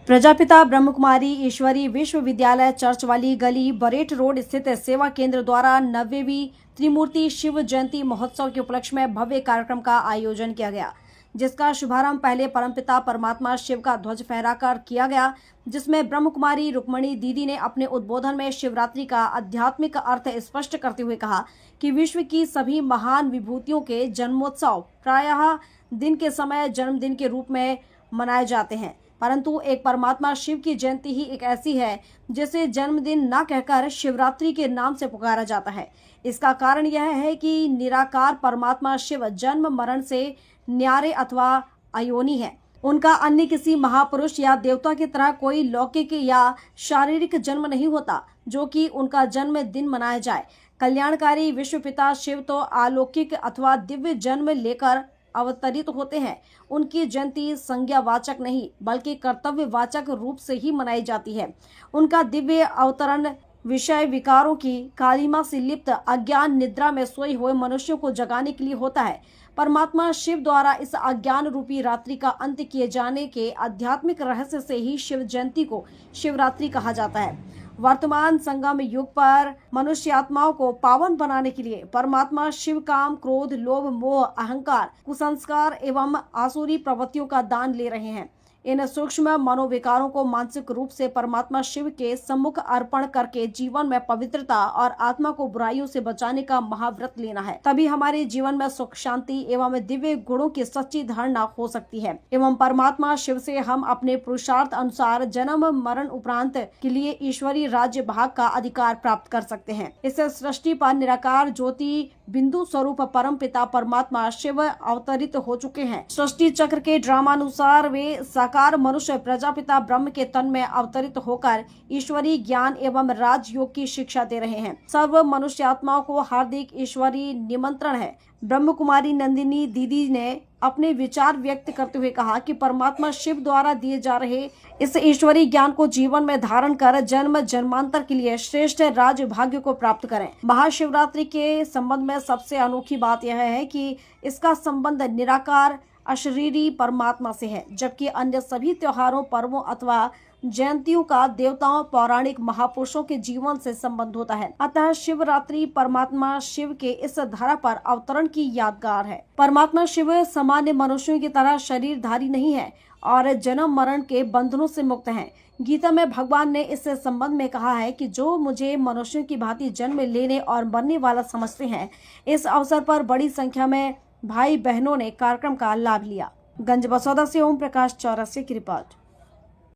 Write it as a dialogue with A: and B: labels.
A: प्रजापिता ब्रह्मकुमारी ईश्वरी विश्वविद्यालय चर्च वाली गली बरेट रोड स्थित सेवा केंद्र द्वारा 90वीं त्रिमूर्ति शिव जयंती महोत्सव के उपलक्ष्य में भव्य कार्यक्रम का आयोजन किया गया, जिसका शुभारंभ पहले परमपिता परमात्मा शिव का ध्वज फहराकर किया गया, जिसमें ब्रह्मकुमारी रुक्मणी दीदी ने अपने उद्बोधन में शिवरात्रि का आध्यात्मिक अर्थ स्पष्ट करते हुए कहा कि विश्व की सभी महान विभूतियों के जन्मोत्सव प्रायः दिन के समय जन्मदिन के रूप में मनाए जाते हैं, परंतु एक परमात्मा शिव की जयंती ही एक ऐसी है जिसे जन्मदिन न कहकर शिवरात्रि के नाम से पुकारा जाता है। इसका कारण यह है कि निराकार परमात्मा शिव जन्म मरण से न्यारे अथवा अयोनी है। उनका अन्य किसी महापुरुष या देवता की तरह कोई लौकिक या शारीरिक जन्म नहीं होता जो कि उनका जन्म दिन मनाया जाए। कल्याणकारी विश्व पिता शिव तो अलौकिक अथवा दिव्य जन्म लेकर अवतरित होते हैं। उनकी जयंती संज्ञावाचक नहीं बल्कि कर्तव्यवाचक रूप से ही मनाई जाती है। उनका दिव्य अवतरण विषय विकारों की कालिमा से लिप्त अज्ञान निद्रा में सोए हुए मनुष्यों को जगाने के लिए होता है। परमात्मा शिव द्वारा इस अज्ञान रूपी रात्रि का अंत किए जाने के आध्यात्मिक रहस्य से ही शिव जयंती को शिवरात्रि कहा जाता है। वर्तमान संगम युग पर मनुष्य आत्माओं को पावन बनाने के लिए परमात्मा शिव काम, क्रोध, लोभ, मोह, अहंकार, कुसंस्कार एवं आसुरी प्रवृत्तियों का दान ले रहे हैं। इन सूक्ष्म मनोविकारों को मानसिक रूप से परमात्मा शिव के सम्मुख अर्पण करके जीवन में पवित्रता और आत्मा को बुराइयों से बचाने का महाव्रत लेना है। तभी हमारे जीवन में सुख, शांति एवं दिव्य गुणों की सच्ची धारणा हो सकती है एवं परमात्मा शिव से हम अपने पुरुषार्थ अनुसार जन्म मरण उपरांत के लिए ईश्वरीय राज्य भाग का अधिकार प्राप्त कर सकते हैं। इस सृष्टि पर निराकार ज्योति बिंदु स्वरूप परम पिता परमात्मा शिव अवतरित हो चुके हैं। सृष्टि चक्र के ड्रामानुसार वे साकार मनुष्य प्रजापिता ब्रह्म के तन में अवतरित होकर ईश्वरीय ज्ञान एवं राजयोग की शिक्षा दे रहे हैं। सर्व मनुष्य आत्माओं को हार्दिक ईश्वरीय निमंत्रण है। ब्रह्मकुमारी नंदिनी दीदी ने अपने विचार व्यक्त करते हुए कहा कि परमात्मा शिव द्वारा दिए जा रहे इस ईश्वरीय ज्ञान को जीवन में धारण कर जन्म जन्मांतर के लिए श्रेष्ठ राज भाग्य को प्राप्त करें। महाशिवरात्रि के संबंध में सबसे अनोखी बात यह है कि इसका संबंध निराकार अशरीरी परमात्मा से है, जबकि अन्य सभी त्योहारों, पर्वों अथवा जयंतियों का देवताओं, पौराणिक महापुरुषों के जीवन से संबंध होता है। अतः शिवरात्रि परमात्मा शिव के इस धरा पर अवतरण की यादगार है। परमात्मा शिव सामान्य मनुष्यों की तरह शरीरधारी नहीं है और जन्म मरण के बंधनों से मुक्त हैं। गीता में भगवान ने इस संबंध में कहा है कि जो मुझे मनुष्यों की भांति जन्म लेने और मरने वाला समझते हैं। इस अवसर पर बड़ी संख्या में भाई बहनों ने कार्यक्रम का लाभ लिया। गंज बसौदा से ओम प्रकाश चौरसिया की रिपोर्ट।